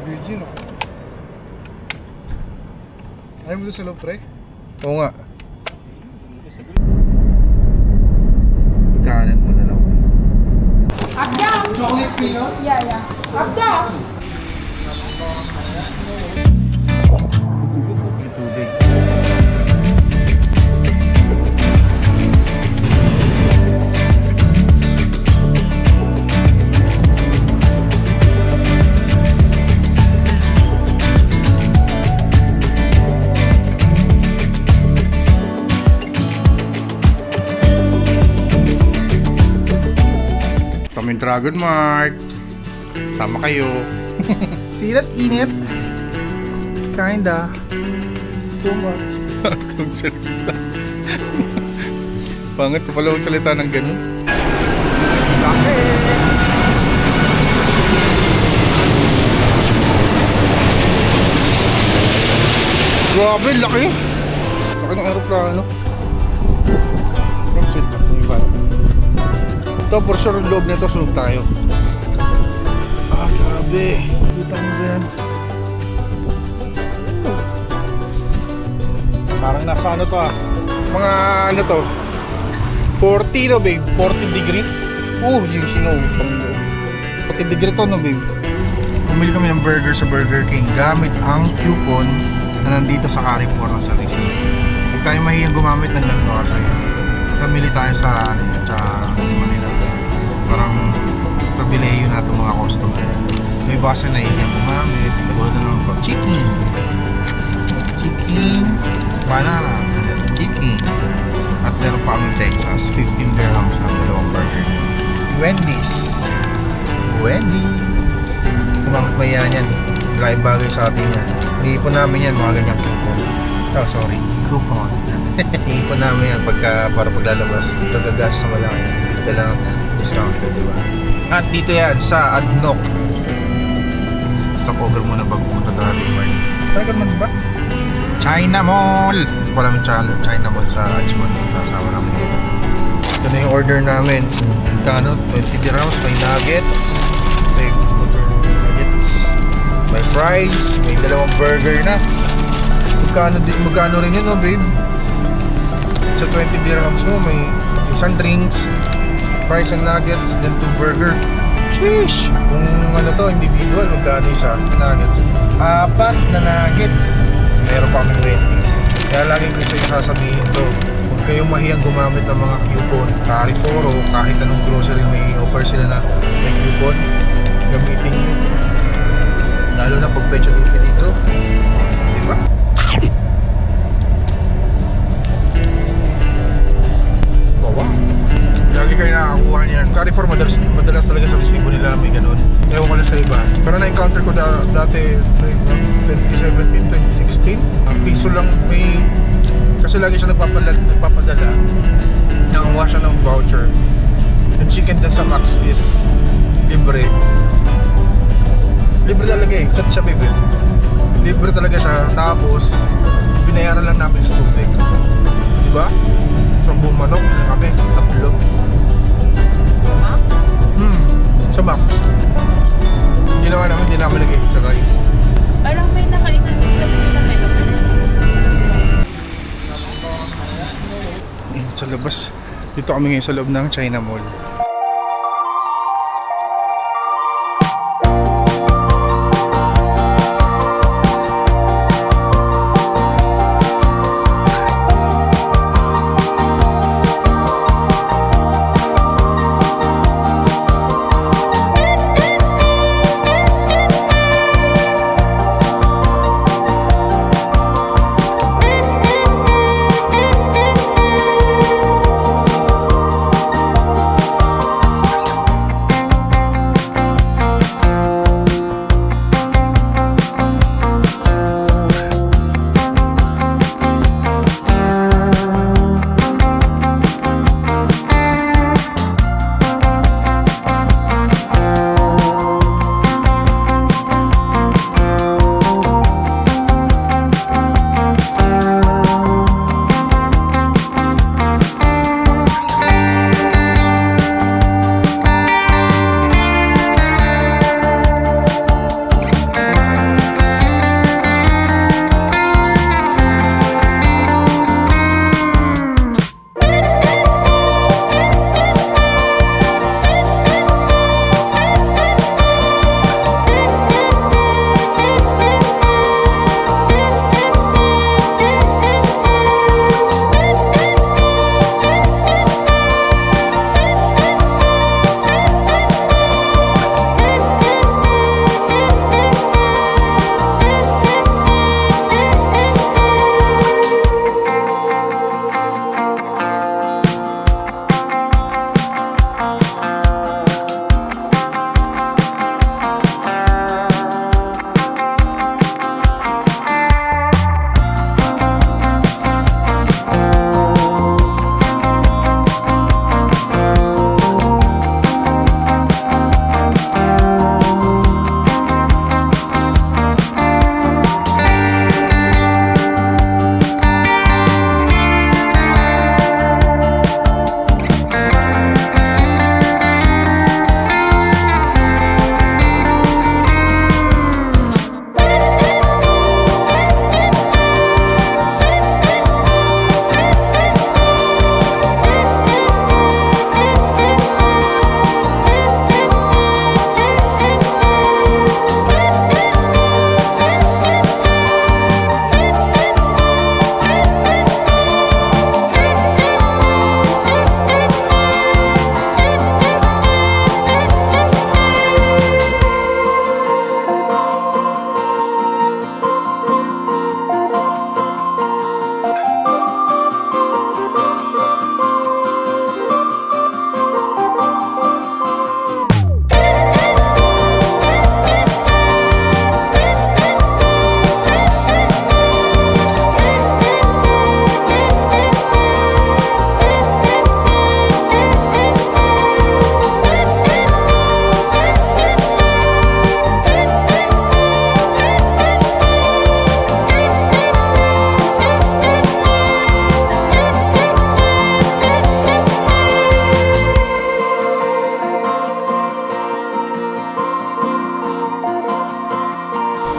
Virgin oh. Ayaw mo doon sa loob, pre? Oo nga. Ikanan mo na lang. Up down. Chocolate peanuts? Yeah. Up down. Yung tubig. Kaming Dragon Mart. Sama kayo. See that init? It's kinda too much. Itong salita. Pangit pa pala ang salita ng ganun. Laki! Grabe, laki! Laki ng aeroplano. Proceed na kung iba. Ito, for sure, yung loob nito, sunod tayo. Ah, grabe. Kita mo ba yan? Parang nasa ano to ah. Mga ano to? 40 no, babe? 40 degree? Yung snow. 40 degree to no, babe? Bumili kami ng burger sa Burger King gamit ang coupon na nandito sa Carrefour sa receipt. Huwag tayo mahiyang gumamit ng ganito kasi pamili tayo sa ano yun, sa Manila. Parang pribileyo na itong mga customer. May basa na hiyang gumamit. Katulad na lang ito. Chicken. Banana. Chicken. At meron pa kami Texas. 15 dirhams ng dalawang burger. Wendy's. Kumamit may yan. Laking bagay sa atin yan. Iipon namin yan mga ganyang coupon. Coupon. Iipon namin yan para paglalabas. Dito gagas na malaki. Dito ka lang discount ko, diba? At dito yan sa Adnok. Stop over muna bago pumunta Dragon Mart. Dragon Mart ba? China Mall! Wala namin China Mall sa Achmon. Kasama namin dito. Ito na yung order namin. Kano? 20 dirhams. May nuggets. May nuggets. May fries. May dalawang burger na. Magkano rin yun, no, babe? Sa 20 dirhams mo, may isang drinks, fries and nuggets, then 2 burger. Sheesh! Kung ano to, individual, magkano isa nuggets? 4 na nuggets. Meron pa kami Wendy's. Kaya lagi ko sa'yo sasabihin to, huwag kayong mahiyang gumamit ng mga coupon. Carrefour o kahit anong grocery may offer sila na may coupon. Gamitin nyo. Lalo na pag Pecha Dito. Diba? Lagi kayo nakakakuha niyan. Carrefour madalas talaga sa resibo nila may ganun. Ewan ko lang sa iba. Pero na-encounter ko dati 2017, 2016. Ang piso lang may... Kasi lagi siya nagpapadala. Nakakuha siya ng voucher. Yung chicken dun sa Max is libre. Libre talaga eh. Sat siya, baby. Libre talaga siya. Tapos, binayaran lang namin sa tubig. Diba? So, buong manok na kami. 3. Sa Max. Ginawa namin, hindi namin lagay sa rice. Parang may nakainan dito na may Sa labas. Dito kami ngayon sa loob ng China Mall.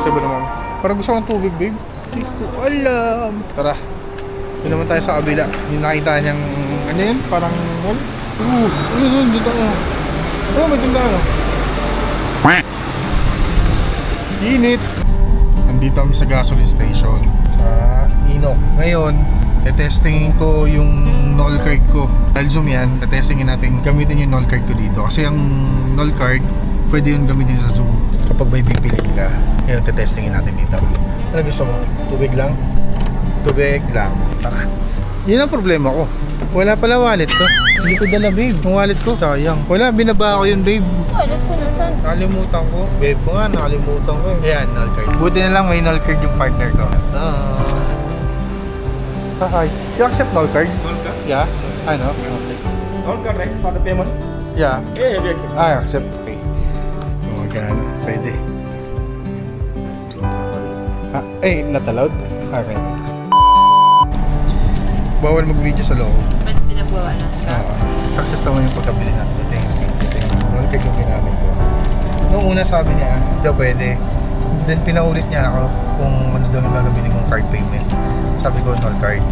Sabi naman, parang gusto kong tubig, babe. Hindi ko alam. Tara. Yun naman tayo sa kabila. Yung nakita niyang, ano yun? Parang wall. Ano yun? Dito ako. Oh, may tindahan. Init. Nandito kami sa gasoline station sa Inok. Ngayon, testingin ko yung null card ko. Dahil Zoom yan, testingin natin gamitin yung null card ko dito. Kasi ang null card, pwede yung gamitin sa Zoom kapag may pipiliin ka. Ngayon, testingin natin dito. Ano gusto mo? Tubig lang? Tubig lang. Tara. Yun ang problema ko. Wala pala wallet ko. Hindi ko dala, babe. Yung wallet ko, sayang. Wala, binaba ko yun, babe. Wallet ko nasan? Nakalimutan ko. Babe ko nga, nakalimutan ko. Ayan, null card. Buti na lang may null card yung partner ko. Hi. You accept null card? Null card? Yeah. Ano? Okay. Null card, right? For the payment? Yeah. Yeah, we accept. I accept. Okay. Magkano? Pwede. Not allowed? Okay. Bawal mag-video sa loob. Ba't pinagbawalan ka? Success naman yung pagkabili natin. Ito yung receipt. Ito yung null card yung ginamit ko. Noong una sabi niya, daw pwede. Then pinaulit niya ako kung ano daw yung gagamitin kong card payment. Sabi ko, null card.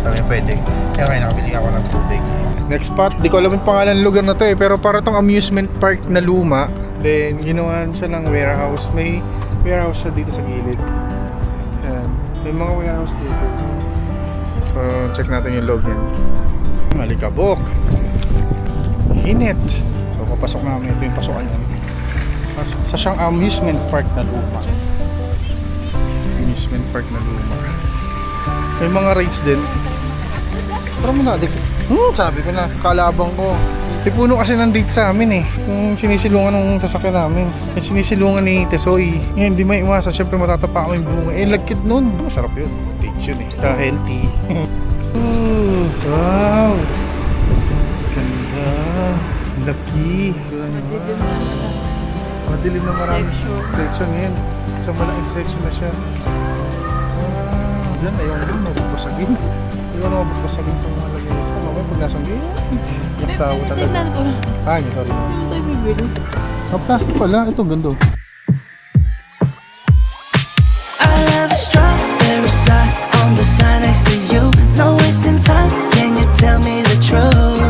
Sabi niya, pwede. Kaya ngayon nakabili ako ng tubig. Next spot, di ko alam yung pangalan ng lugar na to eh. Pero para tong amusement park na luma. Then, ginawa siya ng warehouse. May warehouse siya dito sa gilid. Ayan. May mga warehouse dito. So, check natin yung log yan. Malikabok. Init. So, papasok namin. Ito yung pasokan yan. Sa siyang amusement park na luma. Amusement park na luma. May mga rides din. Tara mo na, sabi ko na, kalabang ko. Puno kasi ng date sa amin eh. Yung sinisilungan ng sasakyan namin. Yung sinisilungan ni Tesoy. Ngayon, hindi may iwasan. Siyempre matatapa ko yung bunga. Lagkit nun. Masarap yun. Dates yun eh. Kaya healthy. Ooh, wow. Ganda. Laki. Madilim na marami. Section ngayon. Isang malaking section na siya. Diyan, ayaw ko mababasagin. Ayaw na mababasagin sa mga lagay. Sa mamaya pag nasa ngayon. Nagtawa talaga. Tignan ko. Sorry. Yung tayo bibili. Plastic pala. Ito, ganda. I love a strawberry side on the side next to you. No wasting time. Can you tell me the truth?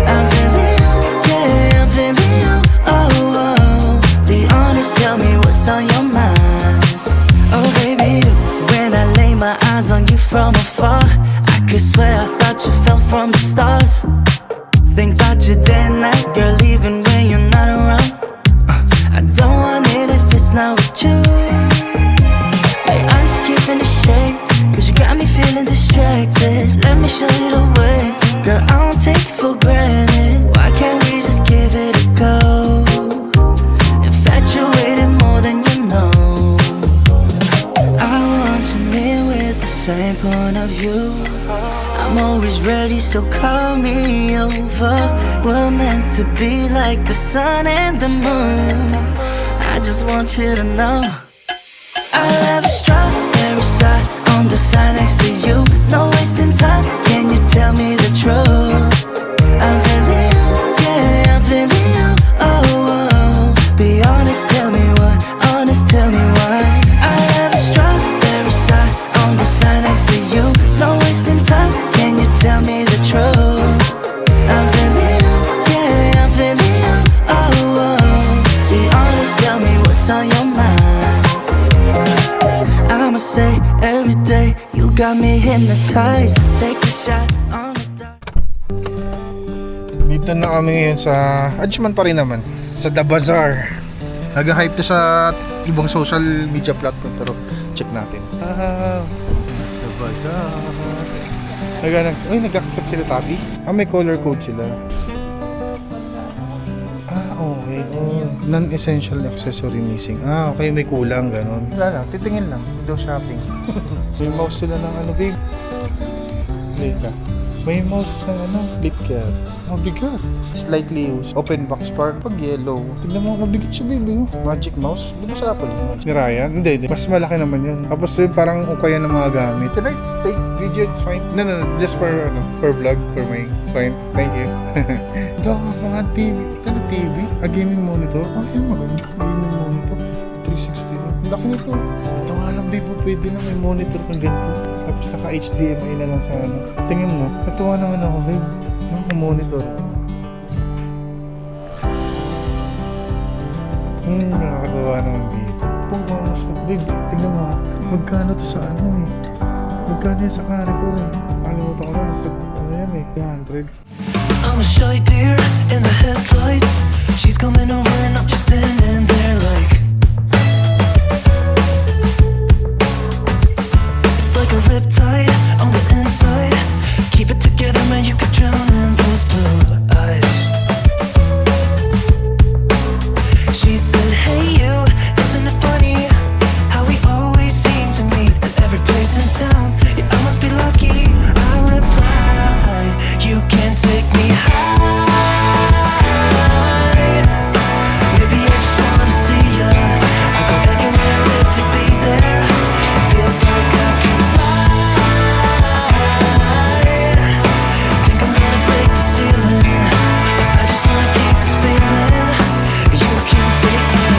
I'm feeling you, yeah, I'm feeling you. Oh, oh. Be honest, tell me what's on your mind. Oh, baby, when I lay my eyes on you from afar, I could swear I thought you fell from the stars. Think about you day and night, girl, even when you're not around. I don't want it if it's not with you. Hey, I'm just keeping it straight, cause you got me feeling distracted. Let me show you the way, girl, I don't take it for granted. Why can't we just give it a go? Infatuated more than you know. I want you near with the same point of view. I'm always ready, so call me over. We're meant to be like the sun and the moon. I just want you to know I love a strawberry side on the side next to you. No wasting time, can you tell me the truth? I'm feeling you, yeah, I'm feeling you. Oh, oh. Be honest, tell me why. Honest, tell me why. I love a strawberry side on the side next to you. No wasting time, can you tell me the truth? I'm feeling you, yeah, I'm feeling you. Oh, oh. Be honest, tell me what's on your mind. I'ma say every day you got me hypnotized. Take a shot on the dark. Dito na kami ngayon sa Adjman pa rin naman. Sa The Bazaar. Nag-hype to sa ibang social media platform. Pero check natin. The Bazaar. Nag-accept sila Tabi. May color code sila. Okay. Non-essential accessory missing. Okay. May kulang, ganon. Wala lang. Titingin lang. Hindi daw shopping. May mouse sila ng ano, babe. Lika. May mouse ng ano, KitKat. Mabigat. Slightly used. Open box spark. Pag yellow. Tignan mo, mabigat siya, baby. Magic mouse. Di ba sa Apple? Ni Ryan? Hindi. Mas malaki naman yun. Tapos yun, parang ukaya ng mga gamit. Can I take video? It's fine. No. Just for, for vlog. For my, it's fine. Thank you. Ito, mga TV. Ito na TV. A gaming monitor. Ay, maganda. Gaming monitor. 360 na. Laki nito. Ito nga lang, babe, pwede na may monitor kang ganito. Tapos naka HDMI na lang sa ano. Tingin mo, natuwa naman ako, babe. Naka-monitor. Nakakatawa naman, babe. Mas babe, tingnan mo. Magkano to sa ano eh. Magkano yan sa Carrefour eh. Nakalimutan ko lang sa ano yan eh. 100. I'm a shy deer in the headlights. She's coming over and I'm just standing there like it's like a riptide on the inside. Keep it together, man, you could drown in those blue eyes. She said, hey you, isn't it funny how we always seem to meet at every place in town? Yeah, I must be lucky. I reply, you can't take me high. Maybe I just wanna see ya. I go anywhere, live to be there. Feels like I can fly. Think I'm gonna break the ceiling. I just wanna keep this feeling. You can't take me.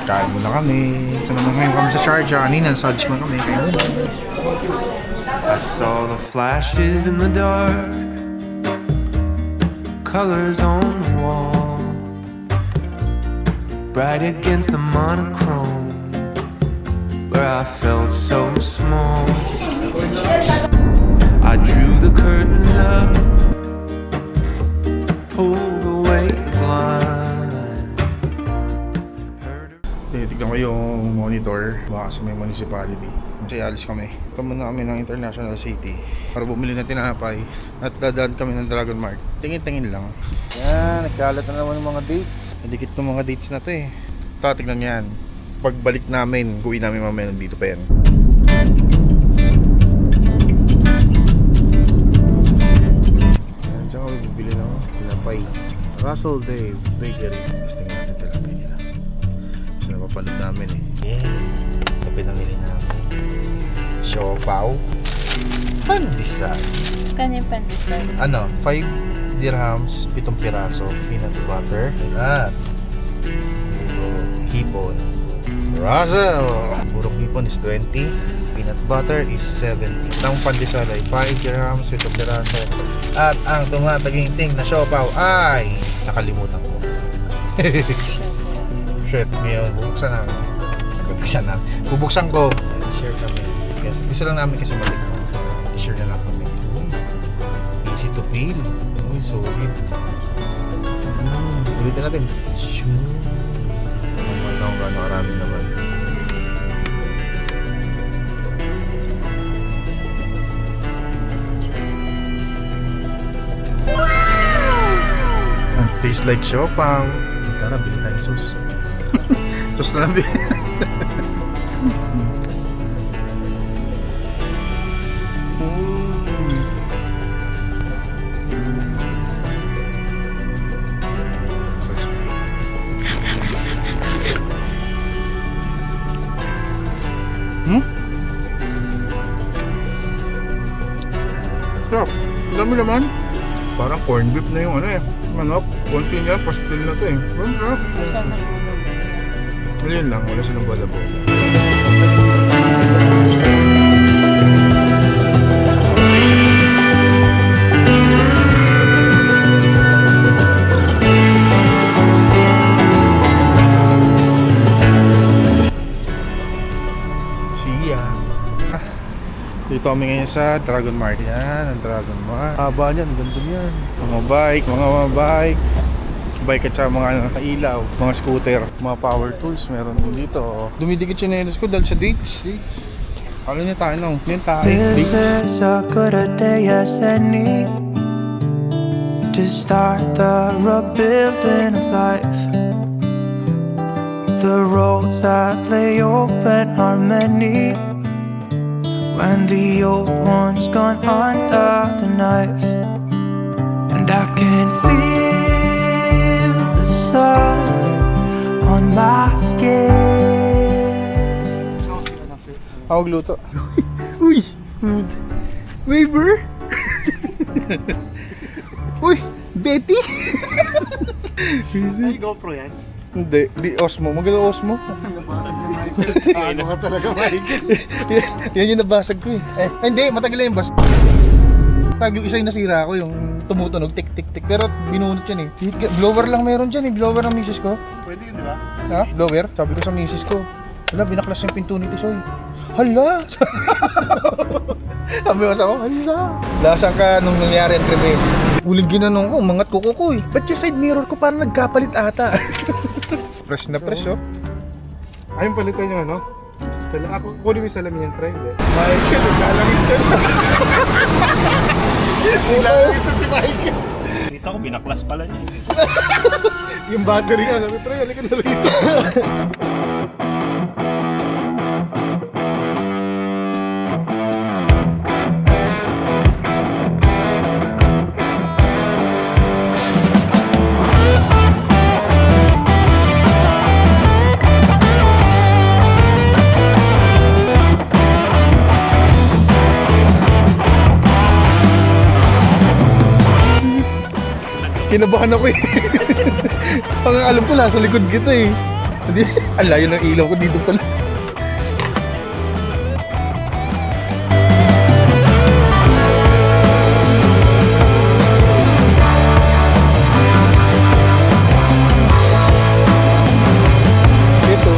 Kain muna kami. Ito naman ngayon kami sa Sharjah. Kanina, nasa Ajman kami. Kain muna. I saw the flashes in the dark, colors on the wall, bright against the monochrome, where I felt so small. I drew the curtains up, pulled away the blinds. Tignan ko yung monitor. Baka sa may municipality. Kasi alis kami. Ito muna kami ng International City para bumili ng tinapay at dadaan kami ng Dragon Mart. Tingin-tingin lang. Yan, nagkalat na naman ng mga dates. Nadikit ng mga dates na to eh. Ito, tignan yan. Pagbalik namin, uwi namin mamaya nandito pa yan. Yan, dyan kami bibili ng tinapay. Russell Dave Bakery. Gusto nga natin tinapay nila. Kasi napapanood namin eh. Ito pinamili namin. Siopaw. Pandesal. Kano yung pandesal? Ano? 5 dirhams, 7 piraso. Peanut butter. At hipon. Russell! Purong hipon is 20. Peanut butter is 70. Ang pandesal ay 5 dirhams, 7 piraso. At ang tumataginting na siopaw ay nakalimutan ko. Shit, ngayon bubuksan namin. Bubuksan ko. Share kami. Yes. Gusto lang namin kasi share na lang kami. Easy to feel. Uy, solid. Ulitin natin. Naman lang kung gano'ng karami naman. Wow! Tastes like siopaw. Tara, bili tayo sauce. Sauce na lang bili. Sarap. Dami naman. Parang corned beef na yung ano eh. Manok. Konti niya. Pastil na to eh. Sarap. Yun lang. Wala silang bola-bola. Dito kami ngayon sa Dragon Mart. Yan, ang Dragon Mart. Haba niyan, ganda niyan. Mga bike. Bike at saka mga ilaw, mga scooter, mga power tools meron din dito. Dumidikit siya na ko dahil sa dates. Ano niya tayo nung? Yung tayo, This dates. is a good a day as any to start the rebuilding of life. The roads that lay open are many when the old one's gone under the knife. And I can feel the sun on my skin. Hawag luto. Uy! Waver! Uy! Betty! Ay, GoPro yan? Hindi, di Osmo. Maganda Osmo. Nabasag niya, Michael. Ano ka talaga, Michael? Yan yung nabasag ko eh. Hindi, matagal na yung bas. Yung isa yung nasira ko, yung tumutunog, tik tik tik. Pero binunot yan eh. Blower lang meron dyan eh. Blower ng misis ko. Pwede yun, di ba? Ha? Blower? Sabi ko sa misis ko. Hala, binaklas yung pinto ni Tisoy. Hala! Sabi ko sa ko, hala! Lasang ka nung nangyari ang krimen. Huling ginanong ko, mangat ko eh. Ba't yung side mirror ko parang nagkapalit ata? Fresh na fresh oh. Ayun, palitan yung ano? Ako, kunin mo yung salamin yan, try, hindi. Michael, naglalangis ka na. Naglalangis na si Michael. Kita ko, binaklas pala niya. Yung battery nga, sabi, try, halika na rito. Kinabahan ako eh. Ang alam ko nasa likod kita eh. Hindi, ang layo ng ilaw ko dito pala. Ito.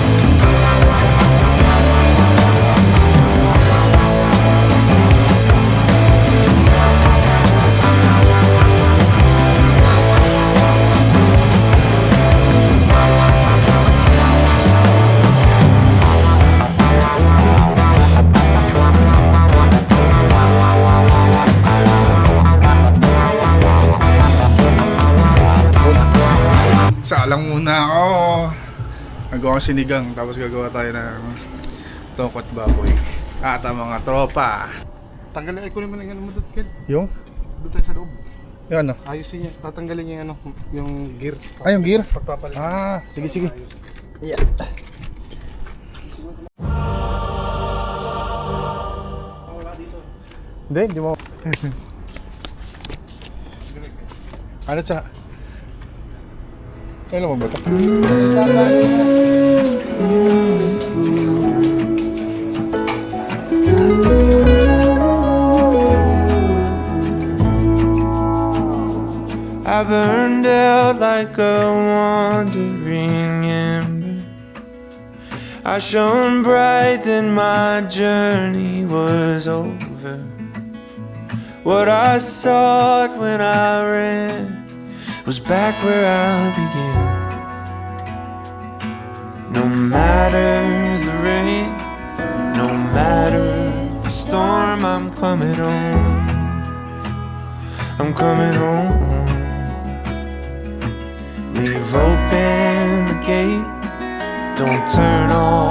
Salang muna ako. Nagawa ko sinigang tapos gagawa tayo ng tokot baboy. At ang mga tropa. Tanggalin, ay kunin mo na yung ano mo doon, Ken. Yung? Doon tayo sa loob. Yung ano? Ayusin niya, tatanggalin niya yung ano, yung gear. Ah, yung gear? Pagpapalit. Ah, sige sige. Yeah. Hindi mo. Ano siya? Kailan mo ba ito? I burned out like a wandering ember. I shone bright, then my journey was over. What I sought when I ran was back where I began. No matter the rain, no matter the storm, I'm coming home. I'm coming home. Leave open the gate, don't turn off